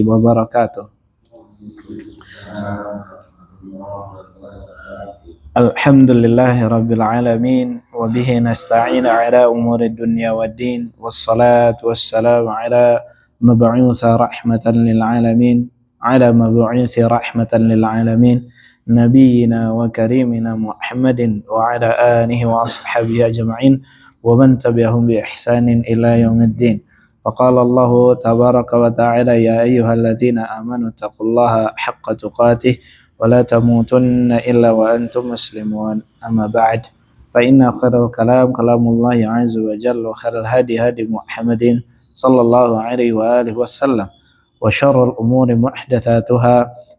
wabarakatuh. Alhamdulillahi rabbil alamin wa bihi nasta'in ala umuri dunya waddin wassalatu wassalamu ala mab'utsa rahmatan lil alamin nabiyyina wa karimina Muhammadin wa ala alihi wa ashabihi ajma'in wa man tabi'ahum bi ihsanin ila yaumiddin. فقال الله تبارك وتعالى يا أيها الذين آمنوا اتقوا الله حق تقاته ولا تموتن إلا وأنتم مسلمون أما بعد فإن خير الكلام كلام الله عز وجل وخير الهدي هدي محمد صلى الله عليه وآله وسلم وشر الأمور محدثاتها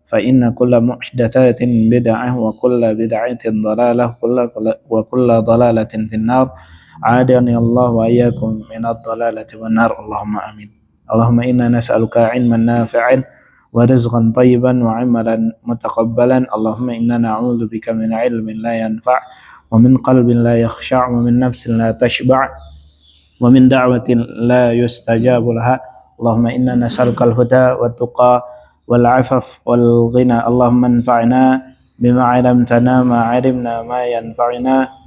فإن كل محدثات بدعة وكل بدعة ضلالة وكل ضلالة في النار عادني الله وإياكم من الضلالة والنار اللهم آمين. اللهم إنا نسألك علما نافعا ورزقا طيبا وعملا متقبلا. اللهم إنا نعوذ بك من علم لا ينفع ومن قلب لا يخشع ومن نفس لا تشبع ومن دعوة لا يستجاب لها. اللهم إنا نسألك الهدى والتقى والعفف والغنى. اللهم انفعنا بما علمتنا ما علمنا ما ينفعنا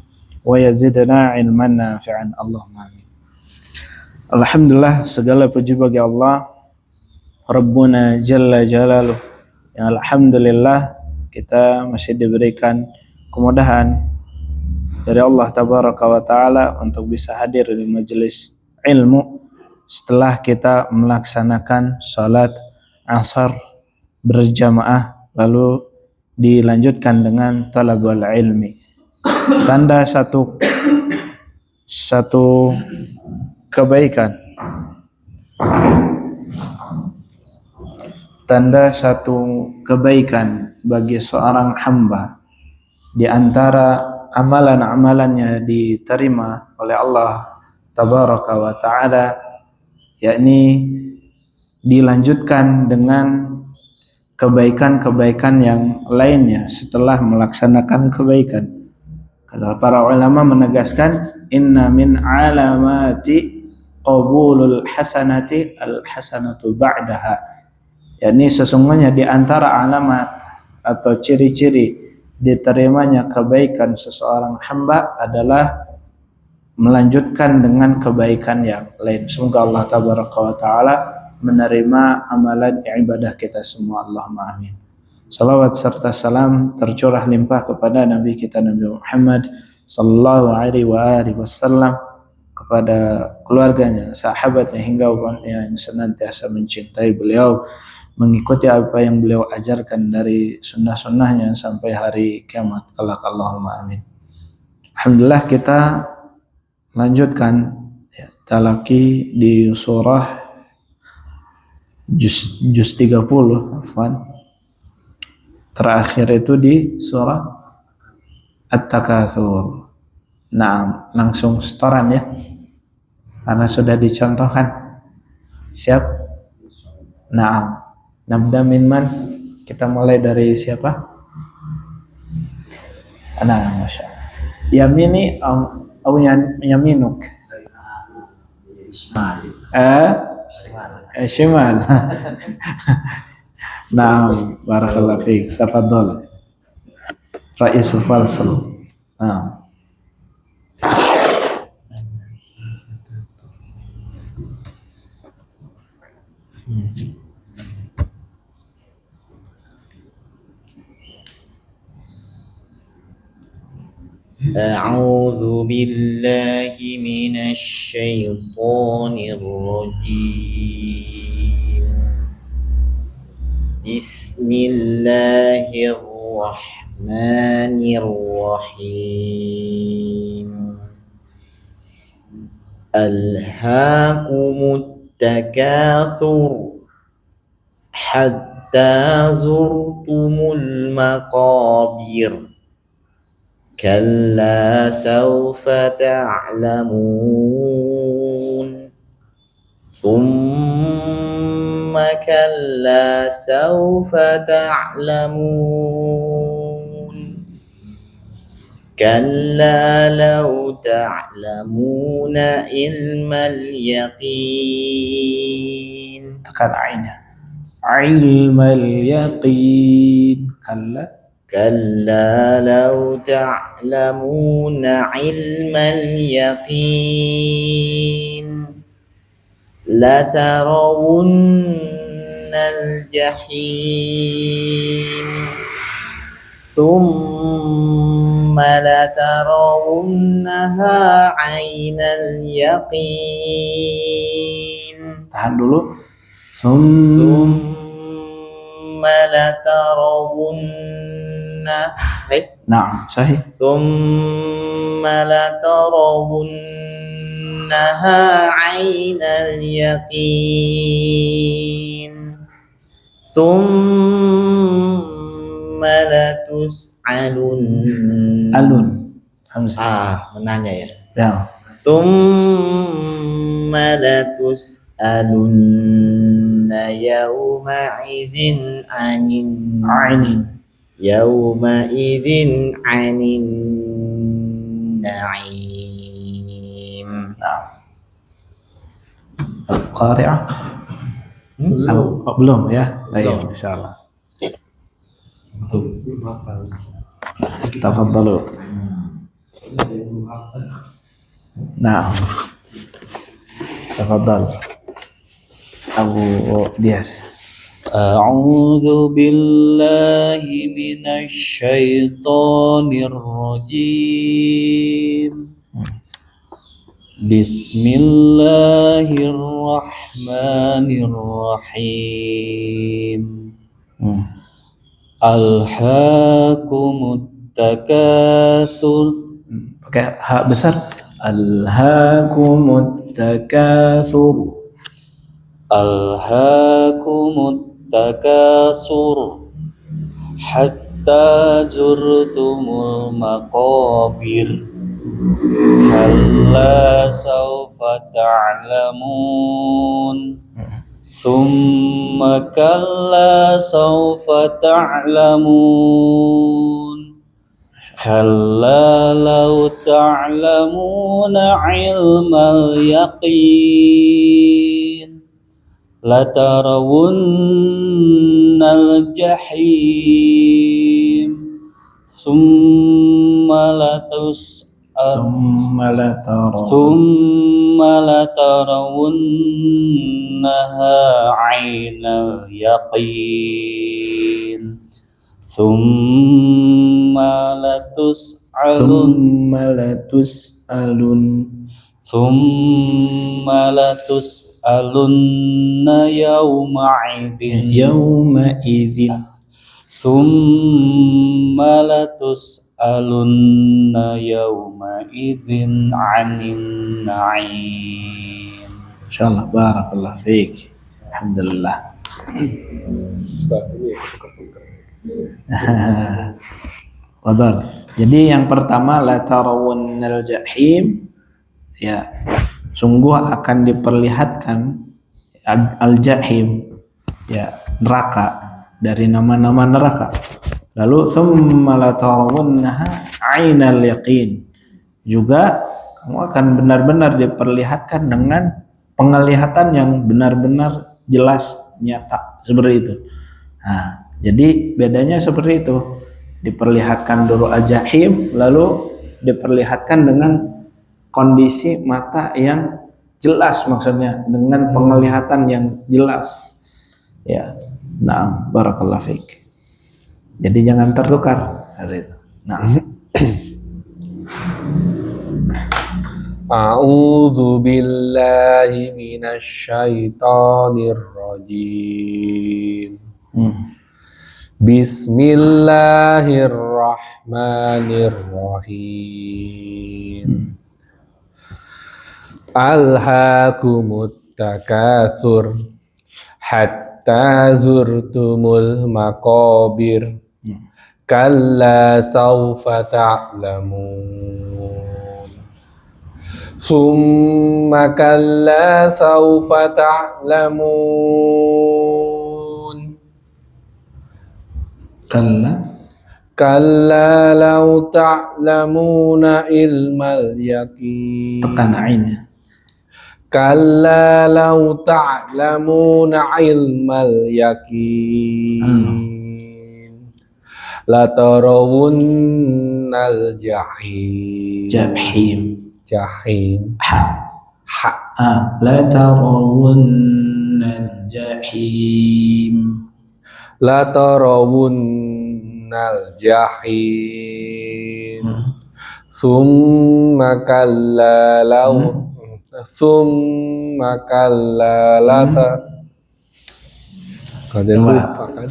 wa yazidna ilman nafi'an. Allahumma amin. Alhamdulillah, segala puji bagi Allah Rabbuna Jalla Jalaluh, yang alhamdulillah kita masih diberikan kemudahan dari Allah Tabaraka wa Ta'ala untuk bisa hadir di majelis ilmu setelah kita melaksanakan salat asar berjamaah lalu dilanjutkan dengan talabul ilmi. Tanda satu kebaikan, tanda satu kebaikan bagi seorang hamba di antara amalan-amalannya diterima oleh Allah Tabaraka wa Ta'ala, yakni dilanjutkan dengan kebaikan-kebaikan yang lainnya setelah melaksanakan kebaikan. Kata para ulama menegaskan inna min alamati qabulul hasanati al hasanatu ba'daha, yakni sesungguhnya di antara alamat atau ciri-ciri diterimanya kebaikan seseorang hamba adalah melanjutkan dengan kebaikan yang lain. Semoga Allah Tabaraka wa Ta'ala menerima amalan ibadah kita semua. Allahumma amin. Salawat serta salam tercurah limpah kepada Nabi kita Nabi Muhammad sallallahu alaihi wasallam, kepada keluarganya, sahabatnya hingga umatnya yang senantiasa mencintai beliau, mengikuti apa yang beliau ajarkan dari sunnah-sunnahnya sampai hari kiamat kelak. Allahumma amin. Alhamdulillah, kita lanjutkan talaki di surah juz 30 afwan. Terakhir itu di surah At-Takatsur. Nah, langsung setoran ya, karena sudah dicontohkan. Siap? Nah, nabda min man? Kita mulai dari siapa? Nah, masya Allah. Yamini au yaminuk? Shimal. Naam, barakallahu fiik. Tafadhal. Ra'isul Falsal. Naam. أعوذ بالله من الشيطان الرجيم. بسم الله الرحمن الرحيم. ألهاكم التكاثر حتى زرتم المقابر كلا سوف تعلمون ثم كلا سوف تعلمون كلا لو تعلمون علم اليقين. Tekan ainnya. ilmal yaqin. كلا لو تعلمون علم اليقين لترون الجحيم ثم لترونها عين اليقين. Tahan dulu. ثم لترون Nah, sahih. ثم لترونها عين اليقين ثم لتسألن. Alun. Hamzah. Menanya ya. Ya. ثم لتسألن يومئذ عن Ainin. يومئذ عن النعيم. Nah. Al-Qari'ah. Belum ya. Baik, insyaallah. Tafadhalu. Nah. Tafadhal. Abu Dias. أعوذ بالله من الشيطان الرجيم بسم الله الرحمن الرحيم ألهاكم التكاثر. Pakai hak besar. Alhaakumut takatsur. ألهاكم التكاثر حتى زرتم المقابر كلا سوف تعلمون ثم كلا سوف تعلمون كلا لو تعلمون علم اليقين لترون الجحيم ثم لترونها عين اليقين ثم لتسألن يومئذ عن النعيم. Insyaallah. Barakallah fiik. Alhamdulillah. Wadal. Jadi yang pertama la tarawunnal jahim, ya, sungguh akan diperlihatkan al-jahim, ya, neraka, dari nama-nama neraka. Lalu tsumma la tarawunnaha 'ainal yaqin, juga kamu akan benar-benar diperlihatkan dengan penglihatan yang benar-benar jelas, nyata, seperti itu. Nah, jadi bedanya seperti itu. Diperlihatkan dulu al-jahim, lalu diperlihatkan dengan kondisi mata yang jelas, maksudnya dengan penglihatan yang jelas. Ya. Nah, barakallahu fiik. Jadi jangan tertukar seperti itu. Nah. A'udzu billahi minasy syaithanir rajim. Bismillahirrahmanirrahim. Alhaakumut takatsur hatta zurtumul maqabir kalla sawfa ta'lamun summa kalla sawfa ta'lamun kalla law ta'lamuna ilmal yaqin. Tekan ainnya. kalla law ta'lamuna ilmal yakin la tarawunnal jahim jahim ha la tarawunnal jahim la tarawunnal jahim summa kalla law summa kalla lata kalian lupa kan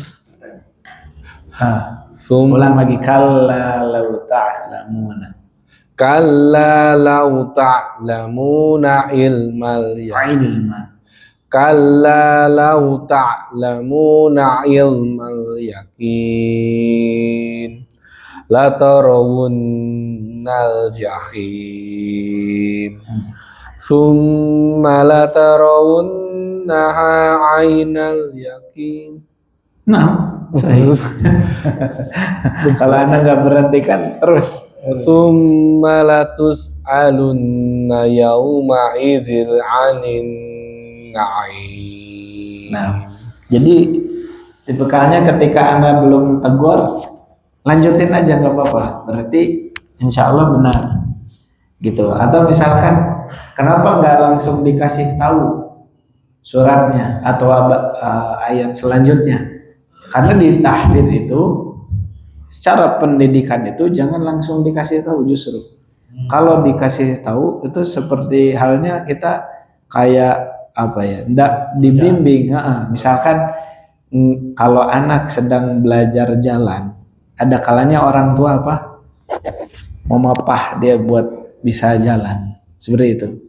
ulang lagi kalla law ta'lamuna kalla law ta'lamuna ilmal yakin kalla law ta'lamuna ilmal yakin la tarawunnal jahim summa la tarawunnaha ainal yakin. Nah, sahih. Kalau Anda nggak berhenti kan terus. Summa la tus'alunna yawma idzil 'anin na'im. Nah, jadi tipikalnya ketika Anda belum tegur, lanjutin aja nggak apa-apa. Berarti insya Allah benar. Gitu. Atau misalkan kenapa nggak langsung dikasih tahu suratnya atau ayat selanjutnya? Karena di tahfidz itu secara pendidikan itu jangan langsung dikasih tahu justru. Kalau dikasih tahu itu seperti halnya kita kayak apa ya? Nggak dibimbing. Misalkan kalau anak sedang belajar jalan, ada kalanya orang tua apa? Memapah dia buat bisa jalan. Seperti itu.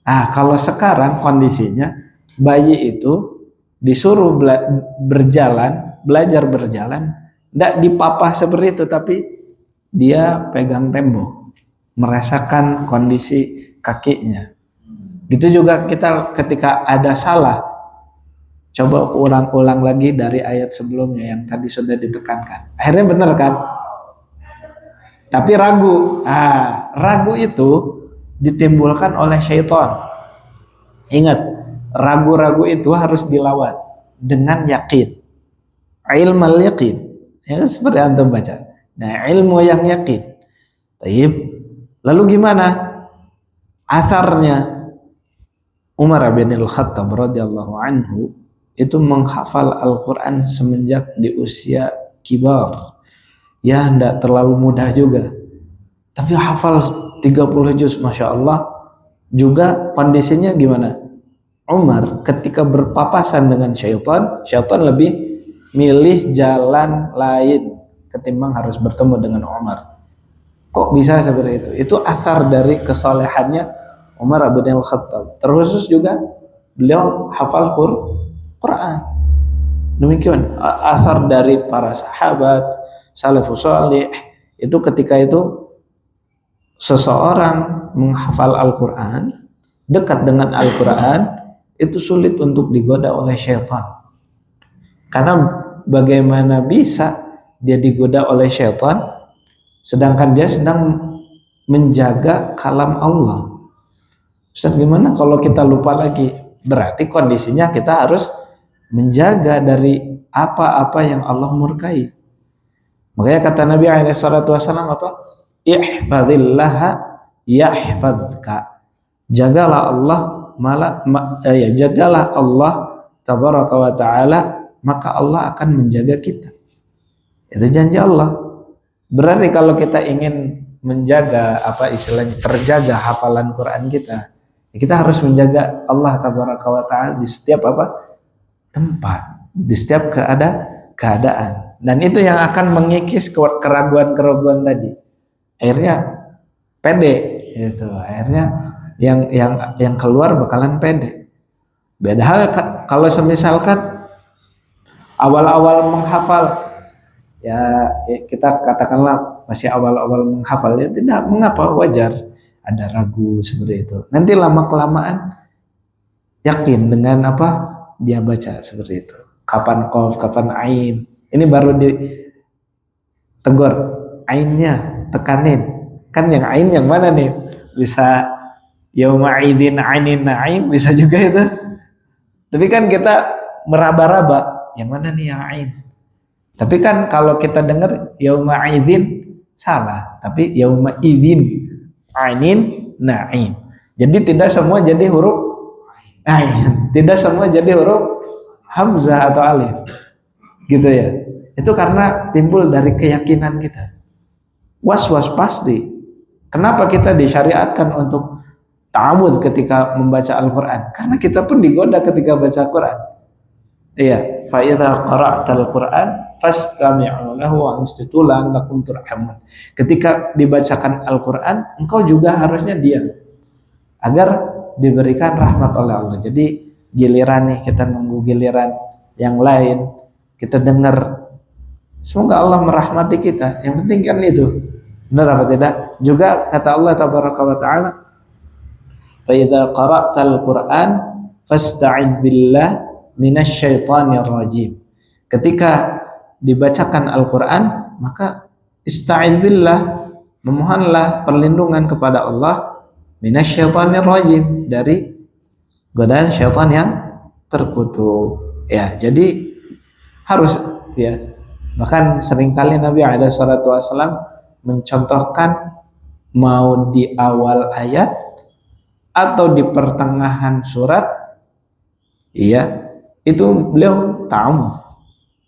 Kalau sekarang kondisinya bayi itu disuruh belajar berjalan, tidak dipapah seperti itu, tapi dia pegang tembok, merasakan kondisi kakinya. Gitu juga kita ketika ada salah, coba ulang-ulang lagi dari ayat sebelumnya yang tadi sudah ditekankan. Akhirnya benar kan? Tapi ragu. Ragu itu ditimbulkan oleh syaitan. Ingat, ragu-ragu itu harus dilawan dengan yakin. Ilmal yakin. Ya seperti antum baca. Nah, ilmu yang yakin. Taib. Lalu gimana? Asarnya Umar bin Al-Khattab radhiyallahu anhu itu menghafal Al-Quran semenjak di usia kibar. Ya, tidak terlalu mudah juga. Tapi hafal 30 juz, Masya Allah. Juga kondisinya gimana? Umar ketika berpapasan dengan syaitan lebih milih jalan lain ketimbang harus bertemu dengan Umar. Kok bisa seperti itu? Itu asar dari kesolehannya Umar bin Al-Khattab. Terkhusus juga beliau hafal Quran. Demikian asar dari para sahabat salafus salih itu ketika itu seseorang menghafal Al-Quran, dekat dengan Al-Quran, itu sulit untuk digoda oleh syaitan. Karena bagaimana bisa dia digoda oleh syaitan, sedangkan dia sedang menjaga kalam Allah. Ustaz, gimana kalau kita lupa lagi? Berarti kondisinya kita harus menjaga dari apa-apa yang Allah murkai. Makanya kata Nabi SAW apa? Ihfazillaha yahfazka. Jagalah Allah jagalah Allah tabaraka wa ta'ala, maka Allah akan menjaga kita. Itu janji Allah. Berarti kalau kita ingin menjaga apa istilahnya terjaga hafalan Quran kita harus menjaga Allah tabaraka wa ta'ala di setiap apa tempat, di setiap keadaan. Dan itu yang akan mengikis keraguan-keraguan tadi. Akhirnya pede gitu. Akhirnya yang keluar bakalan pede. Beda hal kalau semisalkan awal-awal menghafal, ya kita katakanlah masih awal-awal menghafal, ya tidak mengapa, wajar ada ragu seperti itu. Nanti lama-kelamaan yakin dengan apa dia baca seperti itu. Kapan qaf, kapan ain. Ini baru ditegur, ainnya tekanin. Kan yang ain yang mana nih? Bisa yauma idzin 'anin na'im, bisa juga itu. Tapi kan kita meraba-raba, yang mana nih yang ain? Tapi kan kalau kita dengar yauma idzin salah, tapi yauma idzin 'anin na'im. Jadi tidak semua jadi huruf ain, tidak semua jadi huruf hamzah atau alif. Gitu ya. Itu karena timbul dari keyakinan kita. Was-was pasti. Kenapa kita disyariatkan untuk ta'awudz ketika membaca Al-Qur'an? Karena kita pun digoda ketika baca Al-Qur'an. Iya, fa idza qara'tal Qur'an fastami'u lahu wa ansitu la'allakum turhamun. Ketika dibacakan Al-Qur'an, engkau juga harusnya diam agar diberikan rahmat oleh Allah. Jadi giliran nih, kita nunggu giliran yang lain, kita dengar. Semoga Allah merahmati kita. Yang penting kan itu. Benar apa tidak? Juga kata Allah tabaraka wa ta'ala, fa idza qara'tal Qur'an fasta'idz billah minasyaitonir rajim. Ketika dibacakan Al-Qur'an, maka ista'idz billah, memohonlah perlindungan kepada Allah minasyaitonir rajim, dari godaan syaitan yang terkutuk. Ya, jadi harus ya. Bahkan seringkali Nabi alaihi salatu wasallam mencontohkan mau di awal ayat atau di pertengahan surat, iya, itu beliau ta'awudz.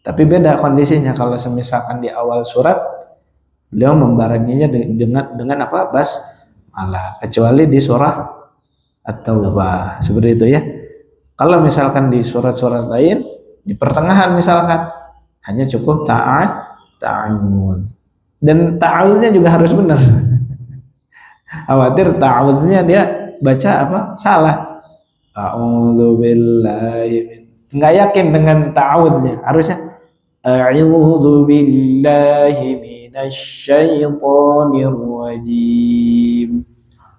Tapi beda kondisinya kalau semisalkan di awal surat beliau membarenginya dengan apa? Basmalah, kecuali di surah At-Taubah seperti itu ya. Kalau misalkan di surat-surat lain di pertengahan misalkan hanya cukup ta'awudz. Dan ta'awudznya juga harus benar. Khawatir ta'awudznya dia baca apa? Salah. A'udzubillahi min. Enggak yakin dengan ta'awudznya. Harusnya a'udzubillahi minasyaitonir rajim.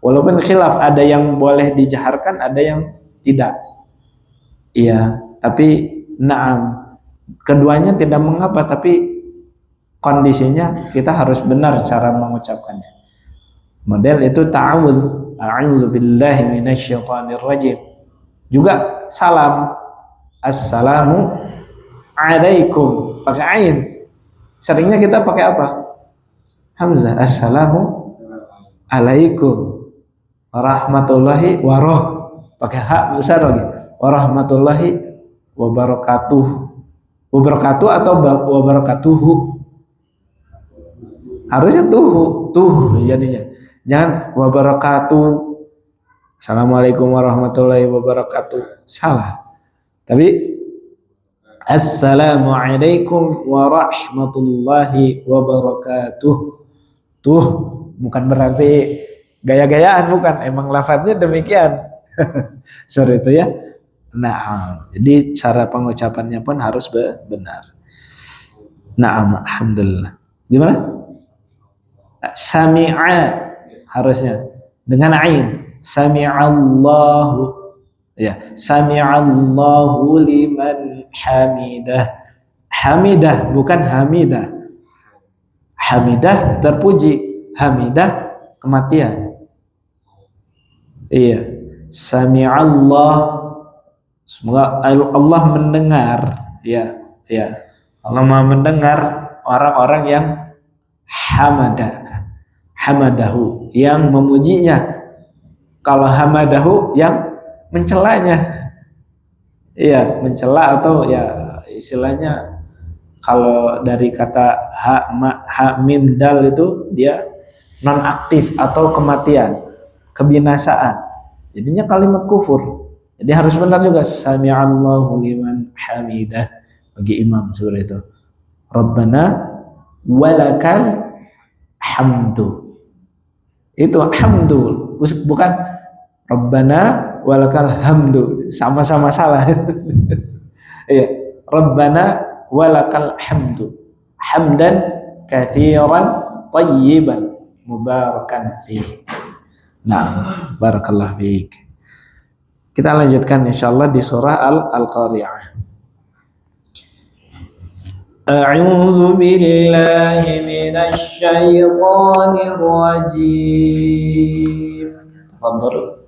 Walaupun khilaf, ada yang boleh dijaharkan, ada yang tidak. Iya, tapi na'am. Keduanya tidak mengapa, tapi kondisinya kita harus benar cara mengucapkannya. Model itu ta'awudz, a'udzubillahi minasyaitonir rajim. Juga salam, assalamu alaikum, pakai ain. Seringnya kita pakai apa? Hamzah. Assalamu alaikum warahmatullahi pakai hak besar lagi. Warahmatullahi wabarakatuh. Wabarakatuh atau wabarakatuhu? Harusnya tuh jadinya. Jangan wabarakatuh. Assalamualaikum warahmatullahi wabarakatuh. Salah. Tapi assalamualaikum warahmatullahi wabarakatuh. Tuh bukan berarti gaya-gayaan, bukan. Emang lafadznya demikian. Sorry itu ya. Nah, jadi cara pengucapannya pun harus benar. Naam, alhamdulillah. Gimana? Sami'a harusnya dengan ain. Sami'allahu, ya, sami'allahu liman hamidah. Hamidah bukan hamidah. Hamidah terpuji, hamidah kematian. Iya. Sami'allah, semoga Allah mendengar, ya. Allah Maha mendengar orang-orang yang hamadahu, yang memujinya. Kalau hamadahu yang mencelanya. Iya, mencela atau ya istilahnya kalau dari kata ha mim dal itu dia nonaktif atau kematian, kebinasaan. Jadinya kalimat kufur. Jadi harus benar juga, sami'allahu liman hamidah, bagi imam seperti itu. Rabbana walakal hamdu. Itu hamdu, bukan Rabbana walakal hamdu. Sama-sama salah. Iya, Rabbana walakal hamdu. Hamdan katsiran tayyiban mubarakan fihi. Nah, barakallahu fiik. Kita lanjutkan insyaallah di surah Al-Qari'ah. A'udzu billahi minasy syaithanir rajim. Tafadhal.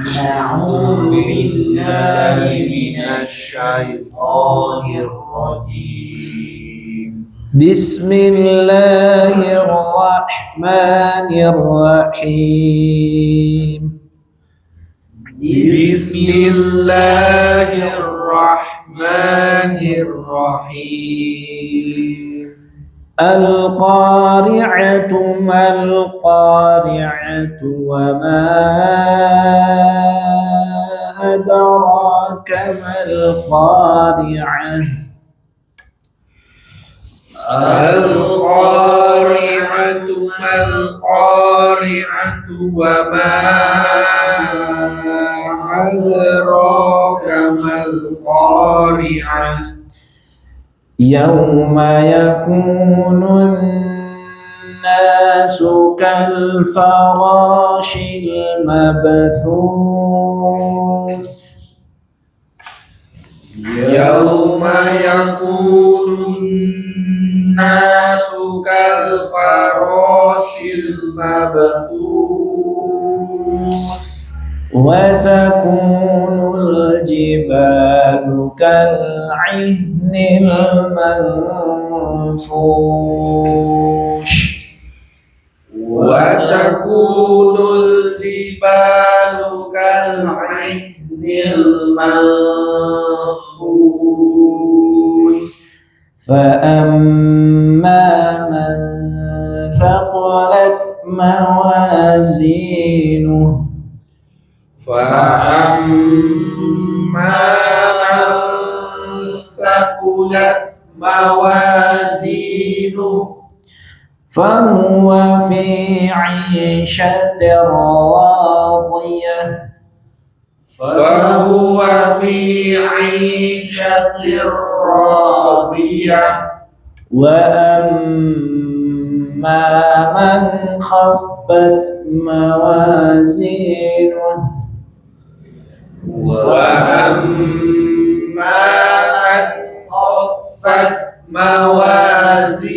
أعوذ بالله من الشيطان الرجيم بسم الله الرحمن الرحيم بسم الله الرحمن الرحيم القارعة ما القارعة وما أدراك ما القارعة القارعة ما القارعة وما أدراك ما القارعة يوم يكون الناس كالفراش المبثوث يوم يكون الناس كالفراش المبثوث وتكون الجبال كالعهن المنفوش وتكون الجبال كالعهن المنفوش فأما من ثقلت موازينه فأما من ثقلت موازينه فهو في عيشة راضية فهو في عيشة راضية وأما من خفت موازينه وأما من خفت موازينه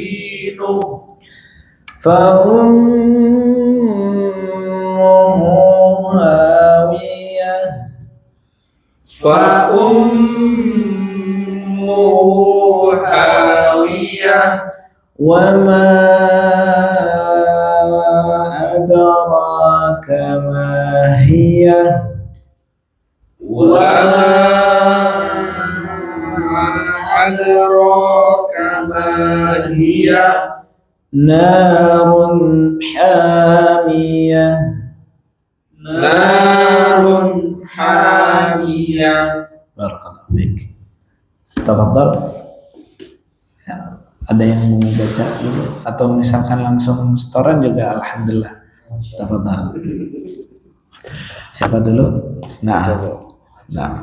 فأمه هاوية فأمه هاوية وما أدراك ما هي وما أدراك ما هي نار حامية نار حامية. Barakallahu fiik. Tafadhal. Ya, ada yang mau baca dulu atau misalkan langsung setoran juga alhamdulillah. Tafadhal. Siapa dulu? Nah. Nah.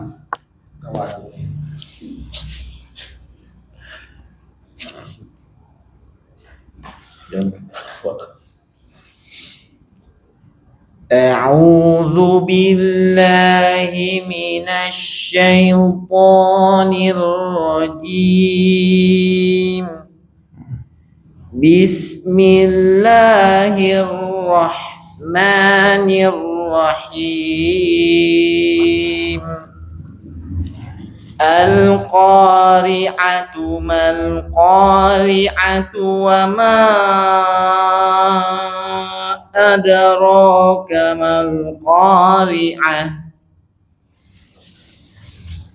أعوذ بالله من الشيطان الرجيم بسم الله الرحمن الرحيم القارعة ما القارعة وما أدراك ما القارعة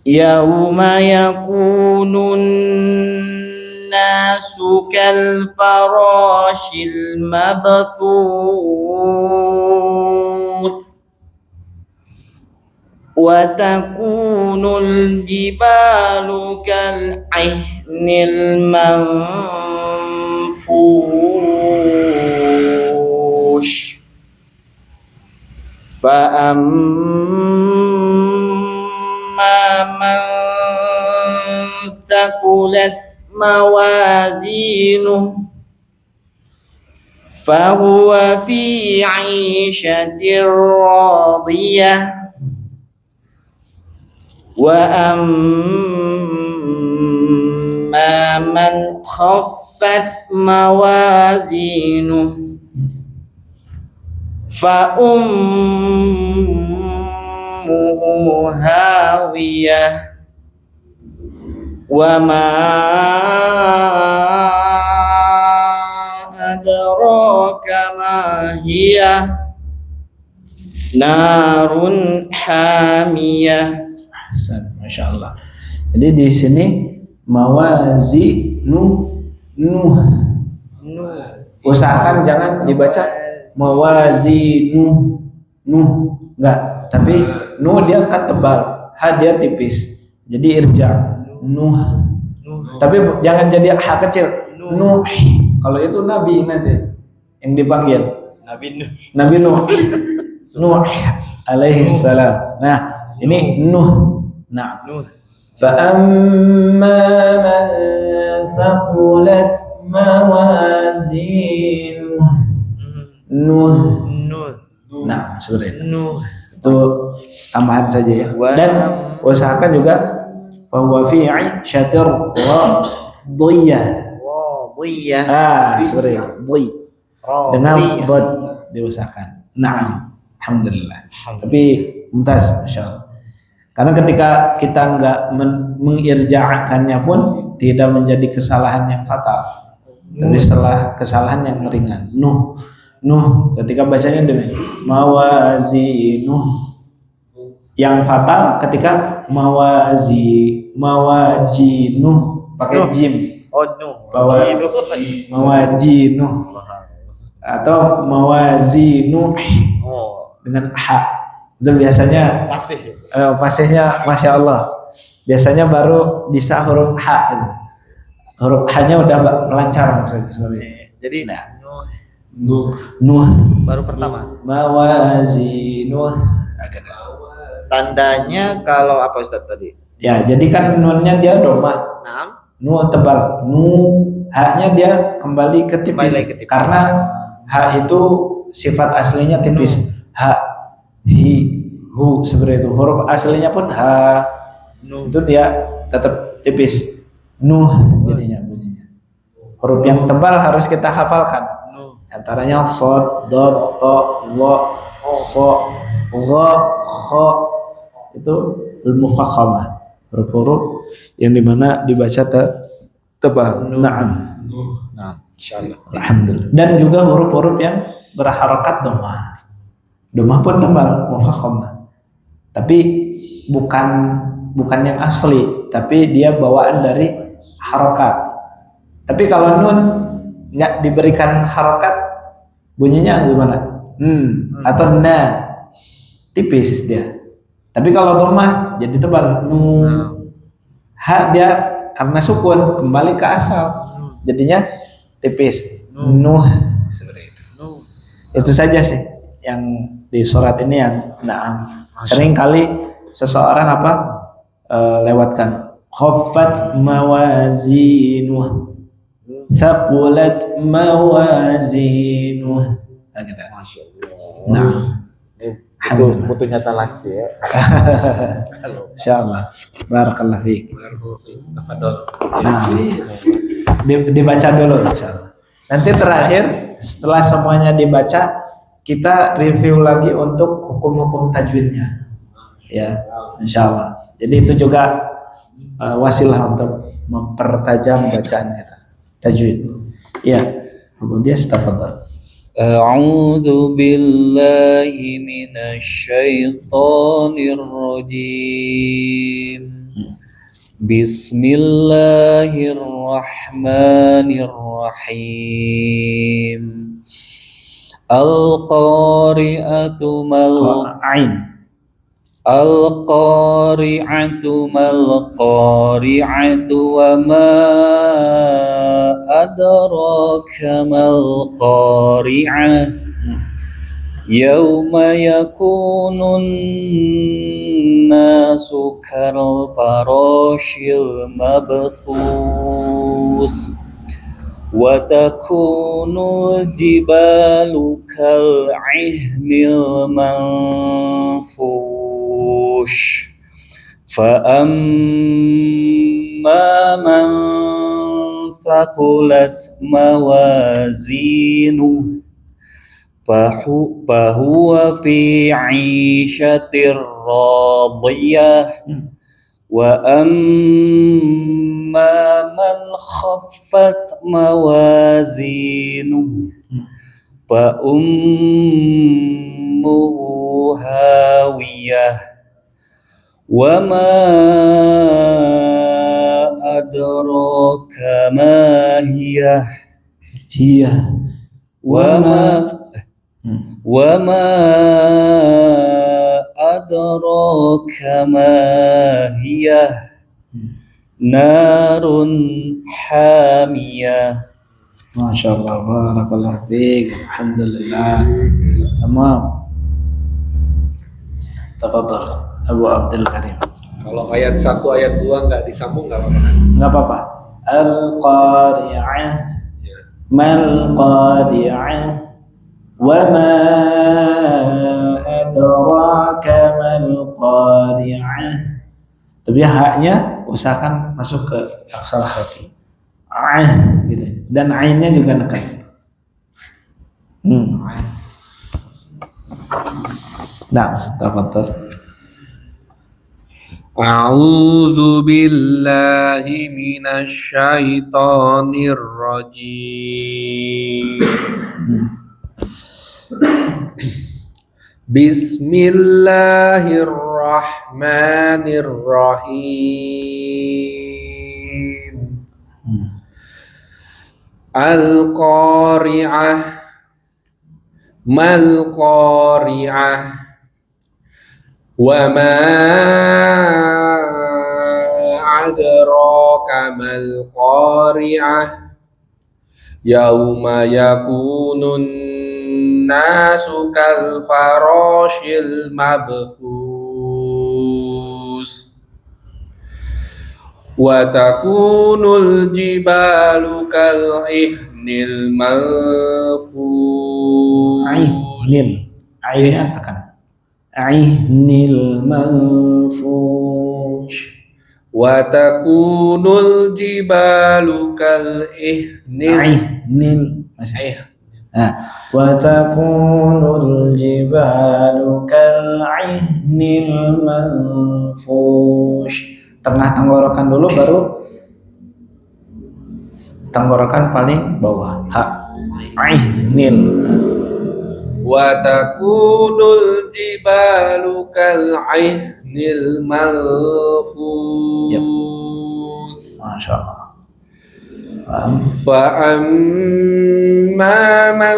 يوم يكون الناس كالفراش المبثوث وتكون الجبال كالعهن المنفوش فأما من ثقلت موازينه فهو في عيشة راضية وأما من خفت موازينه فأمه ummuhu hawiyah wa ma adraka ma hiya narun hamiyah. Masya Allah. Jadi di sini mawazinu nuh. Usahakan jangan dibaca mawazinu nuh, enggak. Tapi nuh dia kan tebal, ha dia tipis. Jadi irja nuh. Tapi jangan jadi ha kecil. Nuh. Kalau itu nabi nanti yang dipanggil Nabi Nuh. Nuh alaihi salam. Nah, ini Nuh. Nah. Fa amma man thaqulat mawazinuh. Nuh. Nah, seperti itu. Itu tambahan saja ya. Dan usahakan juga bahwa fi 'isyatir radiyah. Seperti itu. Dengan dod diusahakan. Nah, alhamdulillah. Tapi mumtaz, masya Allah. Karena ketika kita enggak mengirja'akannya pun tidak menjadi kesalahan yang fatal. Tapi setelah kesalahan yang ringan. Nuh ketika bacanya demikian. Mawazinuh. Yang fatal ketika mawajinuh pakai jim. Mawajinuh atau mawazinu dengan ha. Itu biasanya fasihnya masya Allah. Biasanya baru bisa huruf ha. Huruf ha-nya udah melancar maksudnya sebenarnya. Jadi Nuh baru pertama. Mawazinu. Tandanya kalau apa Ustaz tadi? Ya, jadi kan nunnya dia domah. Nu tebal, ha-nya dia kembali ke tipis. Karena ha itu sifat aslinya tipis. Ha, hi, hu seperti itu. Huruf aslinya pun ha, itu dia tetap tipis. Nuh jadinya bunyinya. Huruf yang tebal harus kita hafalkan. Antaranya sod, dod, to, lo, so, gha, kha. Itu al-mufakhamah. Huruf-huruf yang dimana dibaca tebal. Naam. Insyaallah. Alhamdulillah. Dan juga huruf-huruf yang berharokat domah. Domah pun tebal, mufakhamah. Tapi bukan yang asli, tapi dia bawaan dari harokat. Tapi kalau nun nggak diberikan harokat, bunyinya gimana? Atau na, tipis dia. Tapi kalau domah jadi tebal. Ha dia karena sukun kembali ke asal, jadinya tipis. Nuh seperti itu. Itu saja sih yang di surat ini yang sering kali seseorang lewatkan. Khaffat mawazinuh, thaqulat mawazinuh. Masya Allah. Itu butuh nyata lagi ya. Insyaallah. Barakallahu fiik. Nah, dibaca dulu insyaallah. Nanti terakhir setelah semuanya dibaca, kita review lagi untuk hukum-hukum tajwidnya. Ya, insyaallah. Jadi itu juga wasilah untuk mempertajam bacaan kita. Tajwid. Ya. Kemudian tafadhal. أعوذ بالله من الشيطان الرجيم بسم الله الرحمن الرحيم القارئة ما القارعة وما أدراك ما القارعة يوم يكون الناس كالفراش المبثوث وتكون الجبال كالعهن المنفوش فأما من ثقلت موازينه فهو في عيشة radiyah wa amma man khaffat mawazinuhu fa ummuhu hawiyah wa ma adraka ma hiyah wa ma adraka ma hiyah narun hamiyah. Masya Allah, barakallahu fiik, alhamdulillah. Tamam. Tafadhal Abu Abdul Karim. Kalau ayat 1, ayat 2 nggak disambung nggak apa-apa. Enggak apa-apa. Al-Qari'ah, Ya. mal Qari'ah, wa ma adraka mal Qari'ah. Tapi haknya usahakan masuk ke aksara hati. Gitu. Dan ainnya juga nekan. Nah, tafadhal. A'udzu billahi minasy syaithanir rajim. Bismillahirrahmanirrahim. Al-Qari'ah, mal Qari'ah, wa ma adraka mal Qari'ah, yauma yakunun nasu kal farashil mabthus wa takunul jibalu kal ihnil manfush. Ainnya tekan. Ainil manfush. Wa takunul jibalu kal ihnil masih. Wa takunul jibalu kal ihnil manfush. Tengah tenggorokan dulu, baru tenggorokan paling bawah. Ainil. Wa takunul jibalu kal ihnil manfush. Masya Allah. Fa amma man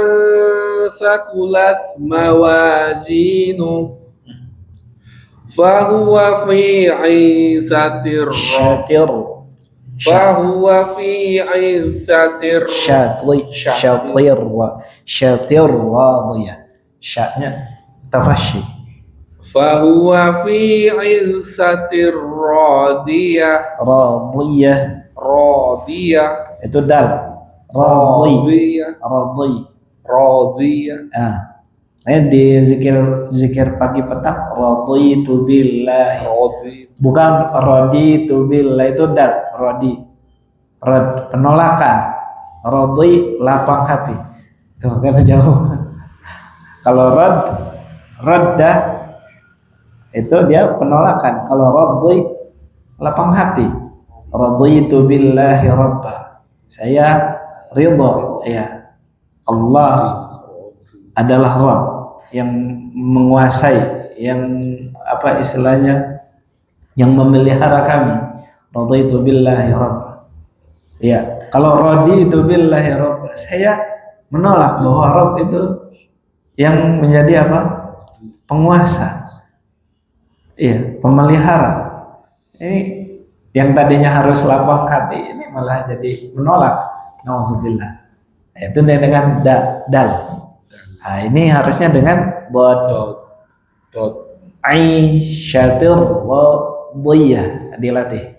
sakulat mawazinu fahuwa fi 'ishatir Syatir. fahuwa fi 'ishatir Syatir radiyah. Sya'nya tafashi. fahuwa fi 'ishatir radiyah radiyah Itu dal. radiyah radiyah. Di zikir pagi petang raditu billahi. Bukan raditu billahi, itu dal. Rad penolakan. Radi lapang hati. Itu kan jauh. Kalau radda itu dia penolakan. Kalau radi lapang hati. Raditu billahi rabba. Saya ridha, ya. Allah adalah Rabb yang menguasai, yang apa istilahnya, yang memelihara kami. Raditu billahi rabba. Ya, kalau raditu billahi rabba, saya menolak bahwa Rabb itu yang menjadi apa? Penguasa. Iya, pemelihara. Ini yang tadinya harus lapang hati, ini malah jadi menolak. Nauzubillah. Itu dengan dal. Nah, ini harusnya dengan dot. Aisyatir radiyah, dilatih.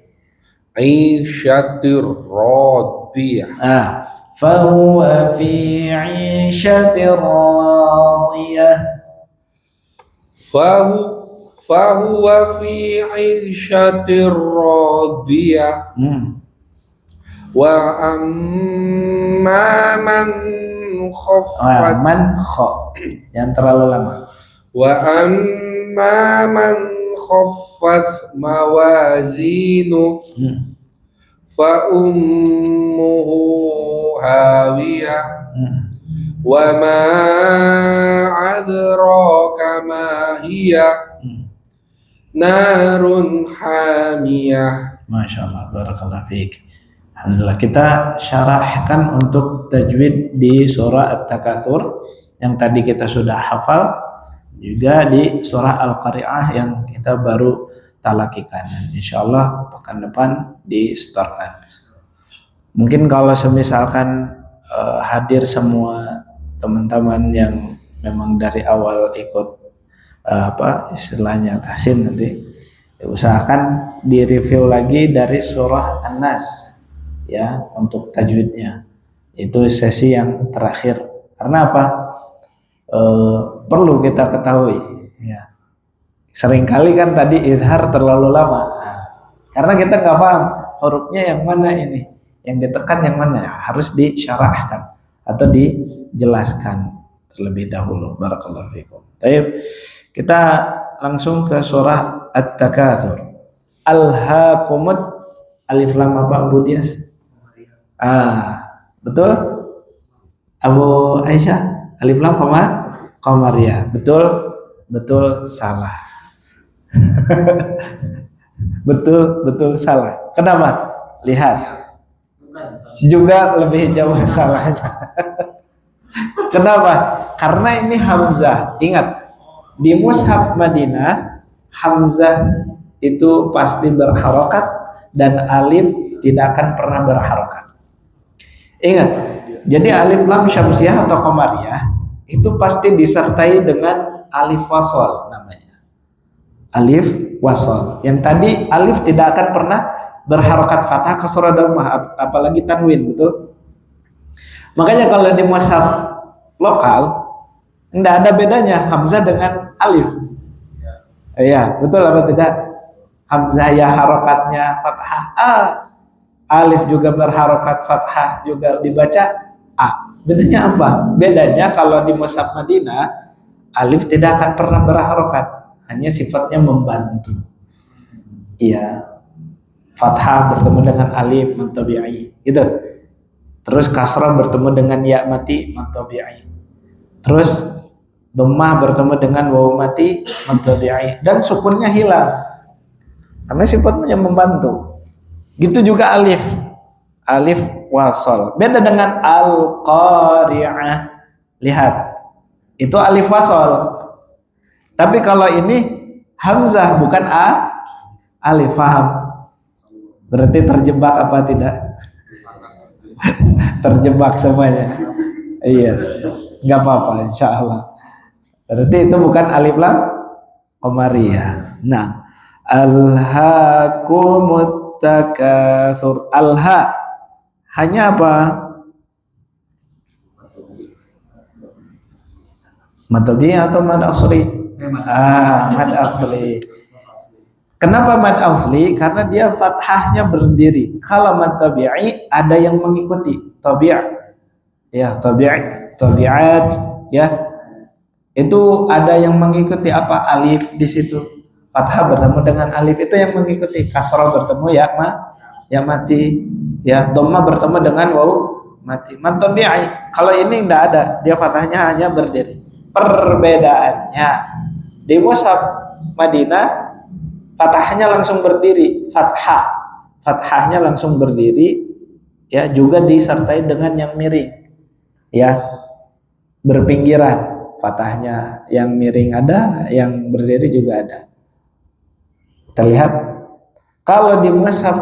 Aisyatir radiyah. Fahuwa fi 'isyatir radiyah. Fahuwa fi 'isyatir radiyah. Wa amma man khaffat Man kha, jangan terlalu lama. wa amma man khaffat mawazinu fa ummuhu hawiyah wa ma adraka ma hiya narun hamiyah. Masya Allah, barakallahu fiik. Alhamdulillah, kita syarahkan untuk tajwid di surah At-Takatsur yang tadi kita sudah hafal, juga di surah Al-Qari'ah yang kita baru talakikan. Insyaallah pekan depan di-startkan. Mungkin kalau semisalkan hadir semua teman-teman yang memang dari awal ikut istilahnya tahsin, nanti usahakan direview lagi dari surah An-Nas ya untuk tajwidnya. Itu sesi yang terakhir. Karena apa? Perlu kita ketahui ya. Seringkali kan tadi izhar terlalu lama. Karena kita nggak paham hurufnya yang mana ini, yang ditekan yang mana, harus disyarahkan atau dijelaskan terlebih dahulu. Barakallahu fikum. Baik, kita langsung ke surah At-Takatsur. Alhaakumut, alif lam apa Abu Dias? Betul? Abu Aisyah, alif lam qamariyah. Betul salah. betul salah. Kenapa? Lihat. Juga lebih jauh salahnya. Kenapa? Karena ini Hamzah. Ingat, di mushaf Madinah Hamzah itu pasti berharokat dan alif tidak akan pernah berharokat. Ingat, jadi alif lam syamsiah atau qamariyah itu pasti disertai dengan alif wasol namanya. Alif wasol. Yang tadi alif tidak akan pernah berharokat fathah, kasrah, dhammah, apalagi tanwin, betul? Makanya kalau di mushaf lokal tidak ada bedanya Hamzah dengan alif. Iya, betul apa tidak? Hamzah ya harokatnya fathah a, alif juga berharokat fathah juga dibaca a. Bedanya apa? Bedanya kalau di mushaf Madinah alif tidak akan pernah berharokat, hanya sifatnya membantu. Iya, fathah bertemu dengan alif mantabi'i, gitu. Terus kasrah bertemu dengan ya mati mantabi'i. Terus dhammah bertemu dengan waw mati mantabi'i, dan sukunnya hilang karena sifatnya membantu. Gitu juga alif wasol. Beda dengan al-qari'ah. Lihat, itu alif wasol. Tapi kalau ini hamzah bukan alif, paham? Berarti terjebak apa tidak? Terjebak semuanya. Iya, nggak apa-apa, insya Allah. Berarti itu bukan alif lam qamariyah. Nah, alhaakumut takatsur. Alha hanya apa? Mad tabi'i atau mad asli? Mad asli. Kenapa mad asli? Karena dia fathahnya berdiri. Kalau mad tabi'i ada yang mengikuti. Tabi', ya tabi'i, tabi'at, ya. Itu ada yang mengikuti apa? Alif di situ. Fathah bertemu dengan alif itu yang mengikuti. Kasrah bertemu ya mati. Ya, dhammah bertemu dengan waw mati. Mad tabi'i. Kalau ini enggak ada, dia fathahnya hanya berdiri. Perbedaannya di mushaf Madinah fathahnya langsung berdiri, fathahnya langsung berdiri, ya, juga disertai dengan yang miring, ya, berpinggiran. Fathahnya yang miring ada, yang berdiri juga ada. Terlihat. Kalau di mushaf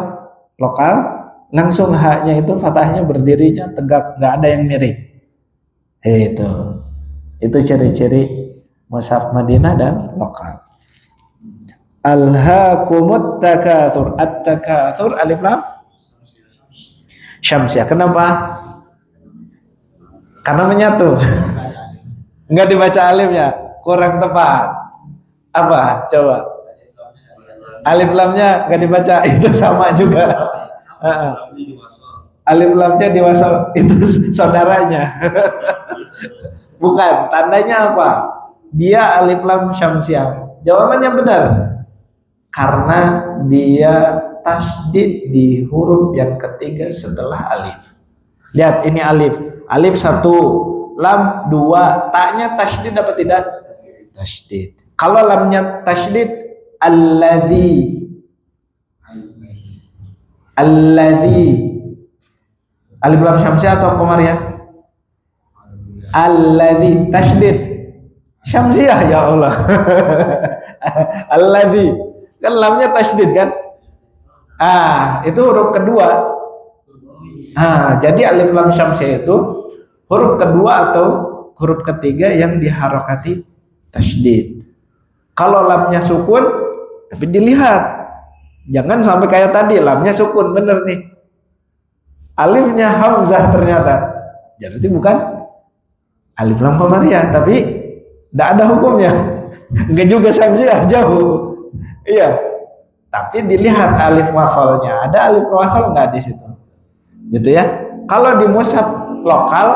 lokal langsung haknya itu fathahnya berdirinya tegak, nggak ada yang miring. Itu ciri-ciri mushaf Madinah dan lokal. Alhaakumut takatsur. At-takatsur alif lam syamsiah. Kenapa? Karena menyatu. Enggak dibaca alifnya, kurang tepat. Apa? Coba. Alif lamnya enggak dibaca, itu sama juga. Alif lamnya diwasal, itu saudaranya. Bukan, tandanya apa? Dia alif lam syamsiah. Jawabannya benar. karena dia tasydid di huruf yang ketiga setelah alif. Lihat ini alif. Alif 1, lam 2, taknya tasydid apa tidak? Tasydid. Kalau lamnya tasydid, alladzi. Alif lam syamsiah atau qamariyah? Alladzi tasydid. Syamsiah ya Allah. Alladzi. Kan lamnya tasydid kan? Itu huruf kedua. Jadi alif lam syamsiah itu huruf kedua atau huruf ketiga yang diharokati tasydid. Kalau lamnya sukun, tapi dilihat. Jangan sampai kayak tadi, lamnya sukun, bener nih. Alifnya hamzah ternyata. Jadi bukan alif lam qamariyah, tapi tidak ada hukumnya. Enggak juga syamsiah, jauh. Iya. Tapi dilihat alif wasalnya. Ada alif wasal enggak di situ? Gitu ya. Kalau di mushaf lokal,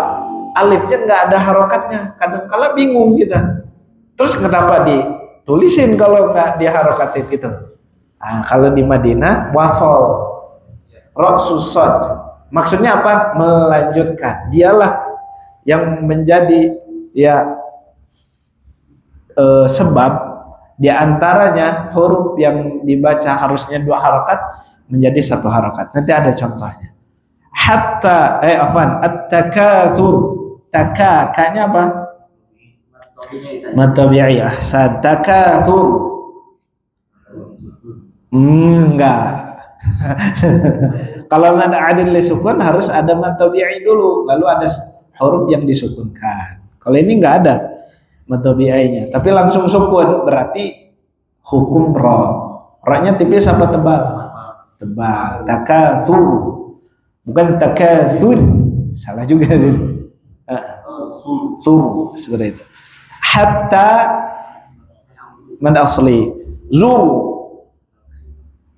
alifnya enggak ada harokatnya. Kadang-kala bingung kita. Terus kenapa ditulisin kalau enggak diharokatin gitu? Kalau di Madinah wasol, roksusod, maksudnya apa? Melanjutkan. Dialah yang menjadi sebab diantaranya huruf yang dibaca harusnya 2 harokat menjadi 1 harokat. Nanti ada contohnya. Hatta at-takatsur, takakanya apa? Matabi'iyah. Takatsur. Enggak. Kalau mad adil li sukun harus ada mad tabi'i dulu, lalu ada huruf yang disukunkan. Kalau ini enggak ada mad tabi'inya, tapi langsung sukun, berarti hukum ra. Ra-nya tipis apa tebal? Tebal. Takatsur. Bukan takatsur. Salah juga sih. Sur seperti itu. Hatta mad asli. Zur.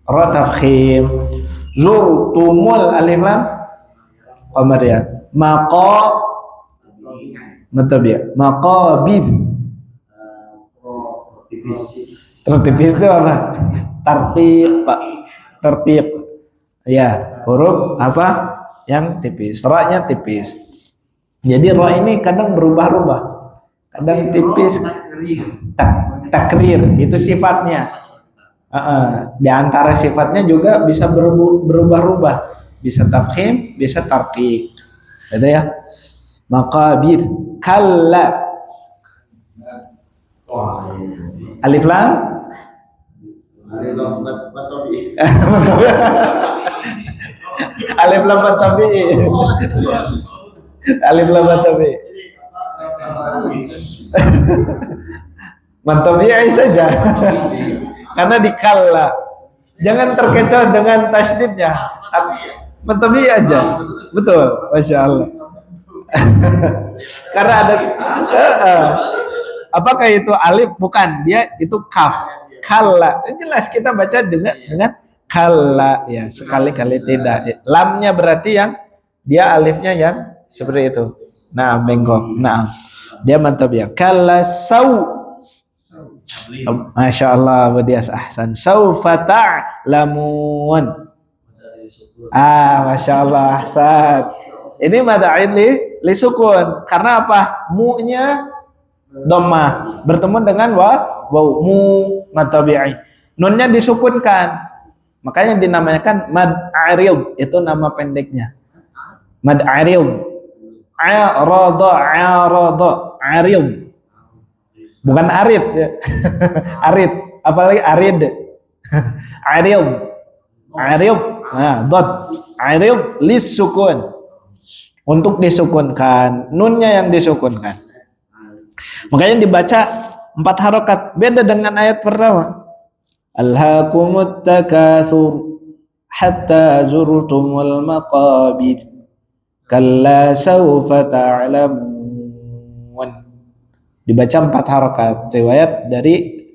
Ra tafkhim. Zurtumul alif lam qamariyah. Matabi'ah. Maqabid. Tertipis itu apa? Tartiq, Pak. Tartiq. Ya, huruf apa? Yang tipis. Ra-nya tipis. Jadi ra ini kadang berubah-ubah. Kadang tipis. Takrir itu sifatnya. Di antara sifatnya juga bisa berubah-ubah, bisa tafkhim, bisa tarqiq. Gitu ya. Maqabir, kalla. Alif lam. Alif lam tabi. Alif lam tabi. Mantabi'i saja. Karena dikalla. Jangan terkecoh dengan tasydidnya. Mantabi'i aja. Betul, Masya Allah. Karena ada apakah itu alif? Bukan, dia itu kaf. Kalla. Jelas kita baca dengan kalla ya, sekali-kali tidak. Lamnya berarti yang dia alifnya yang seperti itu. Nah, bengkok. Nah, dia mantap ya. Kalla sau. Masya Allah, Badias ahsan. Saufa ta'lamun. Masya Allah, ahsan. Ini mada'in li sukun. Karena apa? Mu-nya dhammah bertemu dengan waw, mu matabi'i. Nunnya disukunkan. Makanya dinamakan mad arid, itu nama pendeknya. Mad arid. Arada, arid. Bukan arid ya. Arid, apalagi arid. Arid. Nah, dot. Arid lis sukun. Untuk disukunkan, nunnya yang disukunkan. Makanya dibaca 4 harokat. Beda dengan ayat pertama. Alhaakumut takatsur hatta zurtumul maqabir. Kalla sawfa ta'lamun. Dibaca 4 harokat. Riwayat dari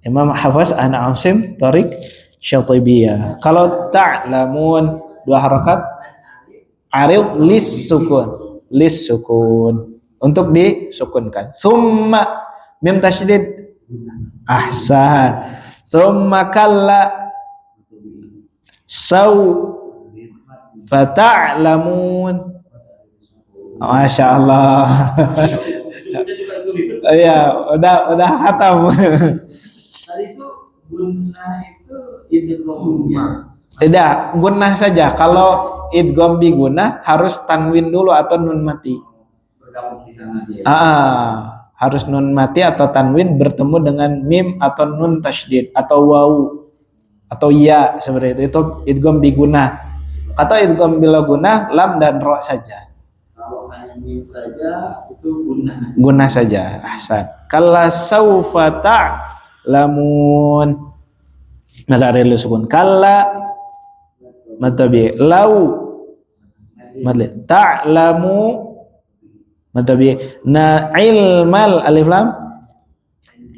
Imam Hafiz an Asim Tariq Syatibiyah. Kalau ta'lamun 2 harokat. Arid lis sukun untuk disukunkan. Summa mim tasydid ahsan. Thumma kalla sawfa ta'lamun. Masya Allah. Iya, udah khatam. Tadi itu guna itu idghamnya. Tidak, gunnah saja. Kalau idgham bi gunnah harus tanwin dulu atau nun mati. Bergabung di sana dia. Harus nun mati atau tanwin bertemu dengan mim atau nun tasydid atau wawu atau ya seperti itu. Itu idgham bi gunnah. Atau idgham bila gunnah lam dan ro saja. Kalau hanya mim saja itu guna. Gunnah saja. Ahsan. Kalla saufa ta'lamun. Nadari lu sukun. Kalla matabi lau madli ta'lamu matabi na ilmal alif lam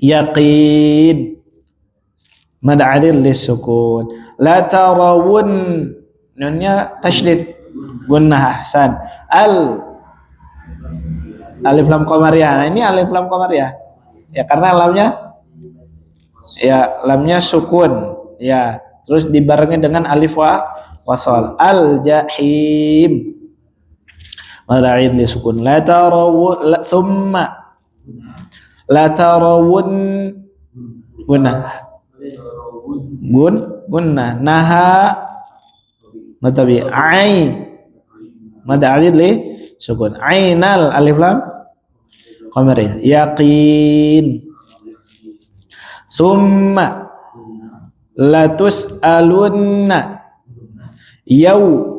yaqin mad adil lisukun la tarawun nunnya tasydid gunnah. Ahsan. Alif lam qamariyah. Nah, ini alif lam qamariyah ya karena lamnya sukun ya, terus dibarengi dengan alif wasal. Al jahim mala'id li sukun la tarawun thumma la tarawun gunnah naha matabi ai mala'id li sukun ainal alif lam qamariyah yaqin. Summa latus'alunna yau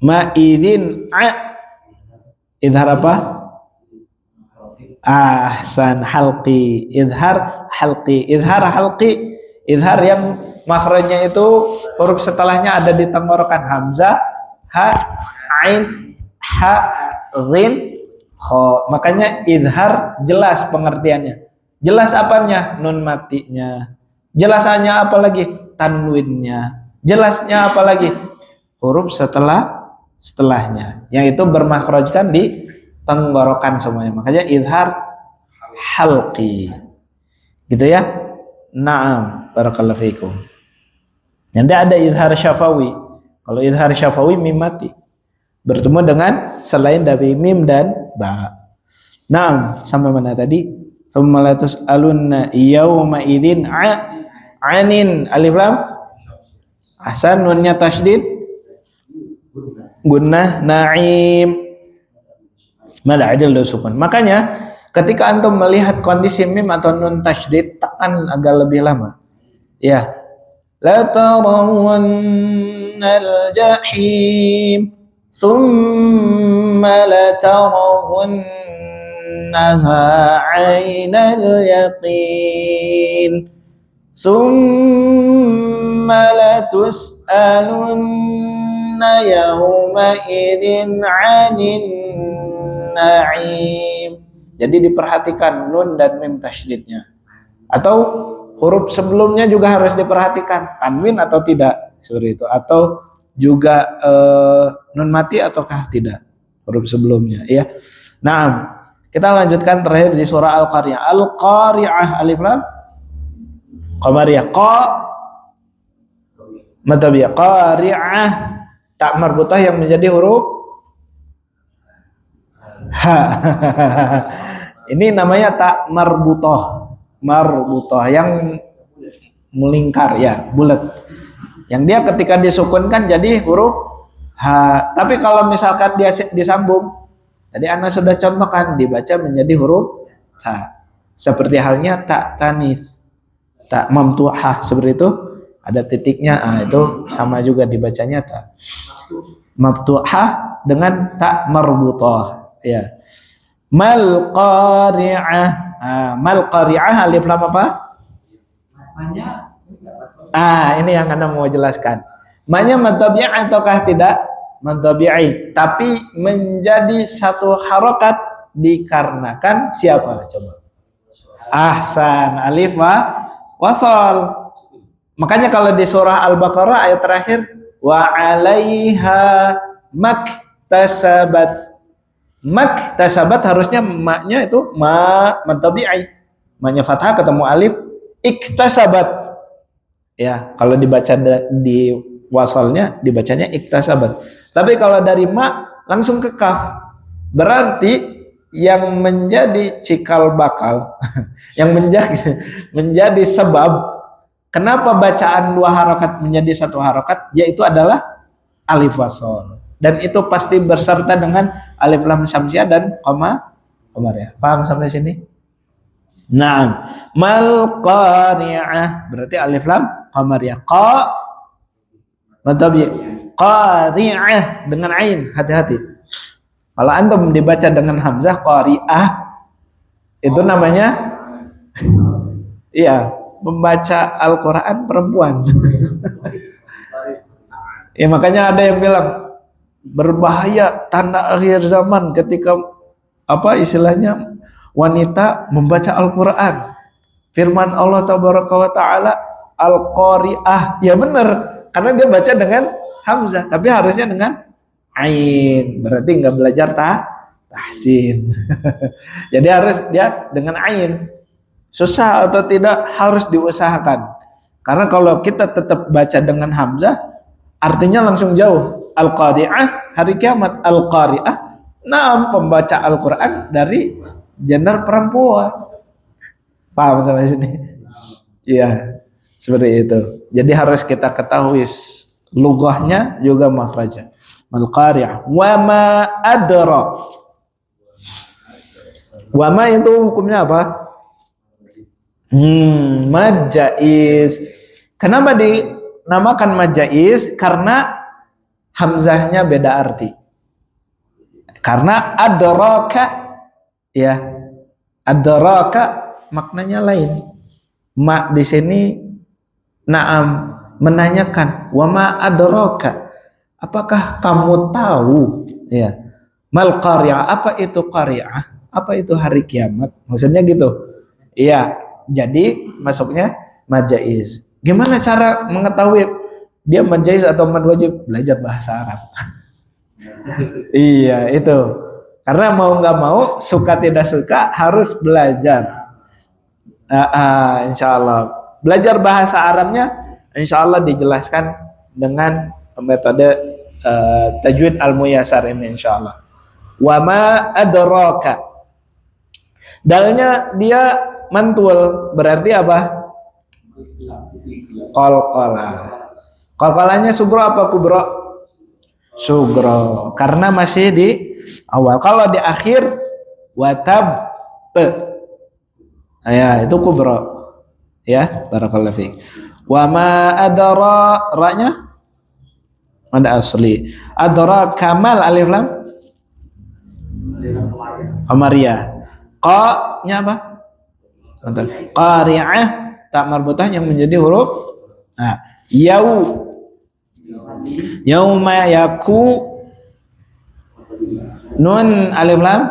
ma'idin idhar apa? Ahsan. Halqi. Idhar halqi. Idhar yang makhrajnya itu huruf setelahnya ada di tenggorokan. Hamzah, ha, ain, ha, ghin, kha. Makanya idhar jelas pengertiannya. Jelas apanya? Nun matinya. Jelasannya apa lagi? Tanwinnya. Jelasnya apa lagi? Huruf setelahnya. Yang itu bermakhrajkan di tenggorokan semuanya. Makanya idhar halqi. Gitu ya? Naam. Barakallahu fikum. Nanti ada idhar syafawi. Kalau idhar syafawi mim mati. Bertemu dengan selain dari mim dan ba. Naam. Sampai mana tadi? Tsumma latus'alunna yawma idzin anin alif lam ahsan nunnya tasydid gunnah naim mad adil sukun. Makanya ketika antum melihat kondisi mim atau nun tasydid tekan agak lebih lama. Ya. La tarawunnal jahim thumma la tarawun عين اليقين ثم لتسألن يومئذ عن النعيم. Jadi diperhatikan nun dan mim tasydidnya. Atau huruf sebelumnya juga harus diperhatikan, tanwin atau tidak seperti itu. Atau juga nun mati ataukah tidak huruf sebelumnya ya. Nah, kita lanjutkan terakhir di surah Al-Qari'ah. Al-Qari'ah alif lam qamariyah qa matabiyah qari'ah tak marbutah yang menjadi huruf ha. Ini namanya tak marbutah yang melingkar ya, bulat. Yang dia ketika disukunkan jadi huruf ha. Tapi kalau misalkan dia disambung, tadi Anda sudah contohkan, dibaca menjadi huruf ta. Seperti halnya tak tanis, tak mamtuhah seperti itu, ada titiknya. Itu sama juga dibacanya ta. Mamtuhah dengan tak marbutah. Ya. Mal qari'ah. Mal qari'ah alif lam apa? Ini yang Anda mau jelaskan. Ma-nya matabi'ah ataukah tidak? Mentabi'i, tapi menjadi satu harokat dikarenakan siapa? Coba. Ahsan, alif wasal. Makanya kalau di surah Al-Baqarah ayat terakhir wa 'alaiha maktasabat. Maktasabat harusnya maknya itu ma mentabi'i. Ma-nya fathah ketemu alif iktasabat. Ya, kalau dibaca di wasalnya dibacanya iktasabat. Tapi kalau dari ma langsung ke kaf. Berarti yang menjadi cikal bakal, yang menjadi sebab kenapa bacaan 2 harokat menjadi 1 harokat, yaitu adalah alif wasol. Dan itu pasti berserta dengan alif lam syamsiah dan koma ya. Paham sampai sini? Naam. Mal qari'ah berarti alif lam qamariyah. Qa matabi qari'ah dengan ain, hati-hati. Kalau antum dibaca dengan hamzah qari'ah itu namanya iya, membaca Al-Qur'an perempuan. Ya makanya ada yang bilang berbahaya tanda akhir zaman ketika apa istilahnya wanita membaca Al-Quran. Firman Allah tabaraka wa ta'ala Al-Qari'ah. Ya benar, karena dia baca dengan hamzah, tapi harusnya dengan ain. Berarti nggak belajar tahsin. Jadi harus dia dengan ain. Susah atau tidak harus diusahakan. Karena kalau kita tetap baca dengan hamzah, artinya langsung jauh. Al-Qari'ah hari kiamat. Al-Qari'ah, nah pembaca Al-Quran dari gender perempuan. Paham sampai sini? Iya, seperti itu. Jadi harus kita ketahui lughahnya juga makhrajnya. Al-Qari'ah. Wa ma adra. Wa ma itu hukumnya apa? Mad jaiz. Kenapa dinamakan mad jaiz? Karena hamzahnya beda arti. Karena adraka, ya, adraka maknanya lain. Ma di sini naam menanyakan, wa ma adraka, apakah kamu tahu, ya, mal qari'ah, apa itu qari'ah, apa itu hari kiamat, maksudnya gitu. Iya, jadi masuknya mad jaiz. Gimana cara mengetahui dia mad jaiz atau mad wajib? Belajar bahasa Arab. Iya itu, karena mau nggak mau, suka tidak suka harus belajar. Insya Allah belajar bahasa Arabnya, insya Allah dijelaskan dengan metode tajwid al-muyassar ini, insya Allah. Wa ma adraka, dalnya dia mantul, berarti apa? Qalqalah. Qalqalahnya sugro apa kubro? Sugro, karena masih di awal. Kalau di akhir watab ya itu kubro, ya. Barakallahu fiik. Wa ma adara, ra-nya mad asli. Adara kamal alif lam qamariyah. Qa-nya apa? Qari'ah tak marbutah yang menjadi huruf yauma yaku nun alif lam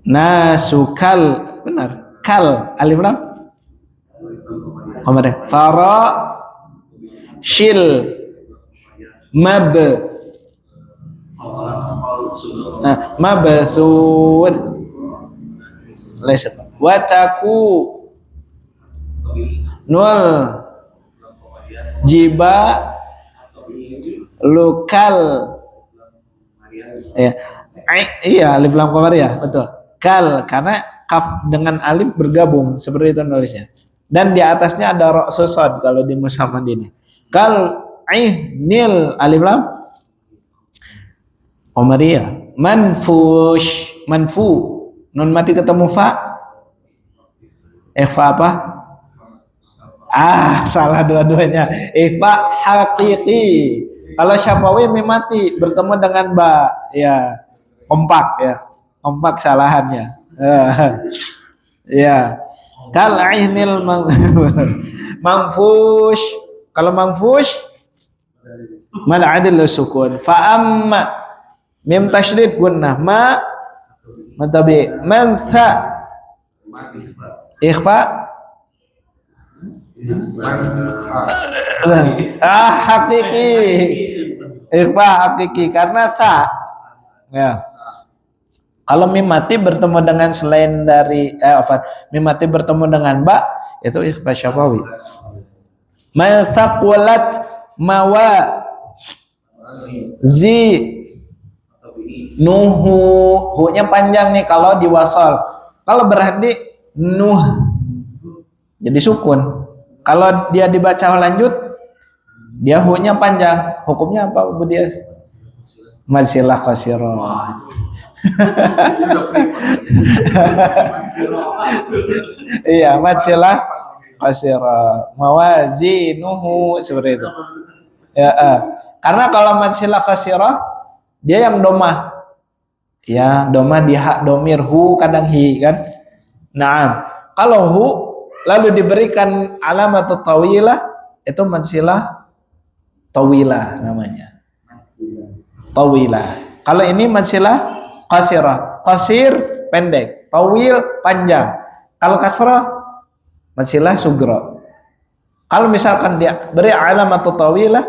nasukal, benar, kal alif lam qamariyah. Fara shil mab mabsuth laysa wataku nul jiba lokal, ya. Iya, alif lam qamariyah, betul. Kal, karena kaf dengan alif bergabung seperti itu nulisnya. Dan di atasnya ada ra sosad kalau di mushaf Madinah. Kal nil alif lam qamariyah. Manfush, manfu, nun mati ketemu fa. Ikhfa apa? Salah dua-duanya. Ikhfa haqiqi. Kalau syafawi mimati bertemu dengan ba, ya, kompak, ya. Kompak salahannya. Ya. Kal ainil manfush. Kalau manfush mal adil sukun. Fa amma mim tasydid gunnah, ma matabi, man tha ikhfa hakiki, ikhfa hakiki karena sa, ya. Kalau mim mati bertemu dengan selain dari mim mati bertemu dengan ba itu ikhfa syafawi. Ma thaqulat mawa zi nuhu, hu-nya panjang nih kalau diwasal. Kalau berhenti nuh jadi sukun. Kalau dia dibaca lanjut dia hu-nya panjang. Hukumnya apa Bu Dias? Masilah qasirah. Iya, masilah qasirah. Mawazinuhu seperti itu. Ya, karena kalau masilah qasirah dia yang domah. Ya, domah di hak domir hu kadang hi kan. Nah, kalau hu lalu diberikan alamat tawilah itu masilah tawilah namanya. Tawilah. Kalau ini masilah qasirah. Qasir pendek, tawil panjang. Kalau kasrah masilah sugra. Kalau misalkan dia beri alamat tawilah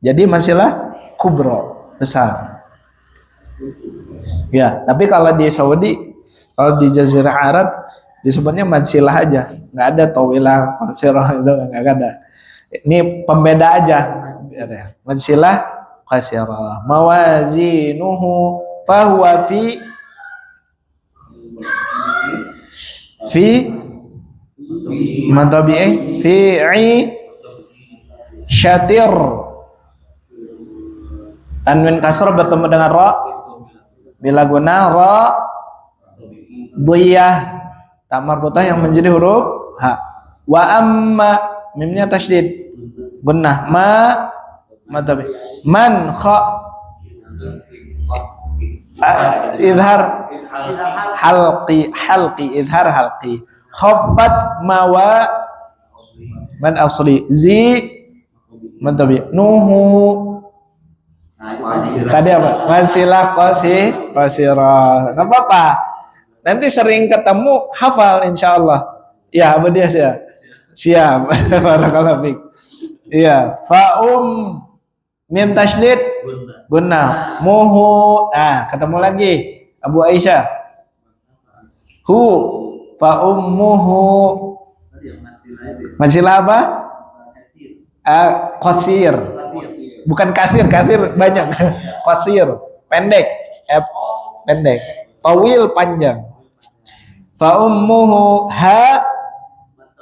jadi masilah kubra, besar. Ya, tapi kalau di Saudi, kalau di Jazirah Arab disebutnya masilah aja, nggak ada tawilah, qasirah itu nggak ada. Ini pembeda aja. Masilah qasirah. Mawazinuhu fahuwa fi matabi'i fi'i syatir. Tanwin kasrah bertemu dengan ra bila guna ra dhiyah tak marbutah yang menjadi huruf ha. Wa amma mimnya tasydid gunnah matabi man kha izhar halqi izhar halqi khaffat mawa man asli zi matabi nuhu tadi apa? Masilah qasirah. Enggak apa-apa. Nanti sering ketemu hafal insyaallah. Ya, apa dia ya? Siap. Barakallahu fiik. Iya, faum mim tasydid gunnah. Muhu. Ketemu lagi Abu Aisyah. Hu faummuhu. Masilah apa? Qasir. Bukan kasir banyak. Qasir pendek, pendek. Tawil panjang. Fa ummuhu ha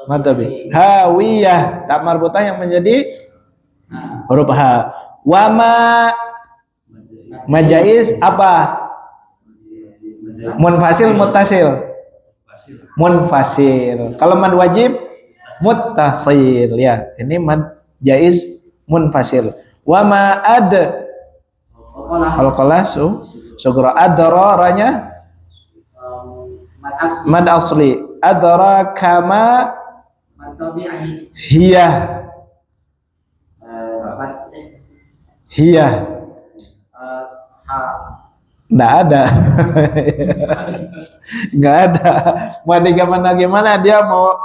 matabi hawiyah tak marbutah yang menjadi huruf ha. Wa ma majaiz apa? Munfasil muttasil. Munfasil. Kalau mad wajib muttasil ya. Ini mad jaiz munfasil. Wa ma ad kalau kelas sugra adra ranya mad asli adra kama hiya nggak ada nggak ada mau gimana dia mau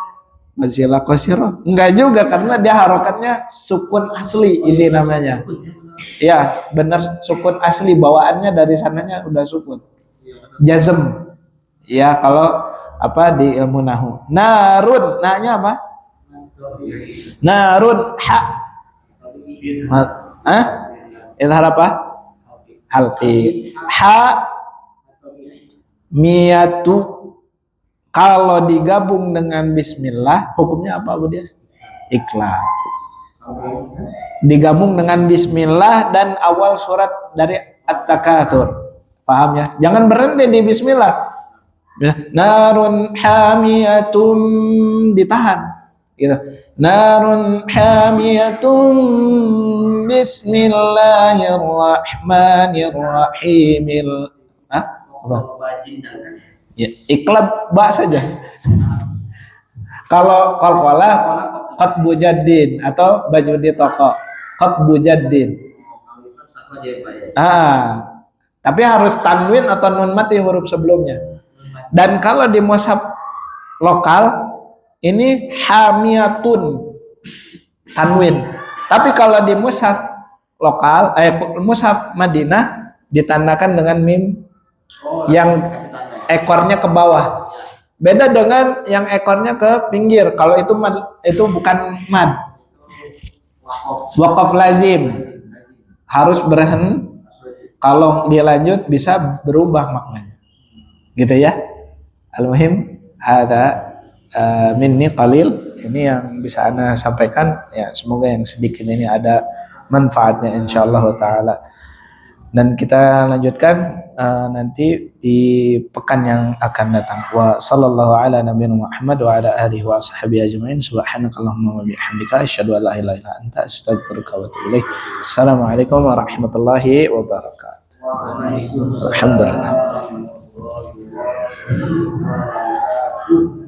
masilah qasirah enggak juga karena dia harokatnya sukun asli ini namanya ya benar sukun asli bawaannya dari sananya udah sukun jazm ya kalau apa di ilmu nahu narun nanya apa narun izhar apa halqi miyatu. Kalau digabung dengan bismillah, hukumnya apa Bu Dias? Iqlab. Digabung dengan bismillah dan awal surat dari At-Takatsur. Paham ya? Jangan berhenti di bismillah. Narun hamiyatun ditahan. Gitu. Narun hamiyatun bismillahirrahmanirrahim. Apa? Ya, iqlab ba saja. Kalau qalqalah qatbu jaddin atau baju di toko qatbu jaddin. Tapi harus tanwin atau nun mati huruf sebelumnya. Dan kalau di mushaf lokal ini hamiyatun tanwin. Tapi kalau di mushaf lokal mushaf Madinah ditandakan dengan mim Oh, yang kasih tanda ya. ekornya ke bawah. Beda dengan yang ekornya ke pinggir. Kalau itu mad, itu bukan mad. Wakof. Waqaf lazim. Lazim. Harus berhenti. Kalau dilanjut bisa berubah maknanya. Gitu ya. Al-muhim ada minni qalil. Ini yang bisa Ana sampaikan. Ya, semoga yang sedikit ini ada manfaatnya insyaallah taala. Dan kita lanjutkan nanti di pekan yang akan datang. Wa sallallahu ala nabiyina Muhammad wa ala alihi wa ashabihi ajmain. Subhanakallahumma wa bihamdika asyhadu an la ilaha illa anta astaghfiruka wa atubu ilaik. Assalamualaikum warahmatullahi wabarakatuh. Waalaikumsalam. Alhamdulillah. Warahmatullahi wabarakatuh.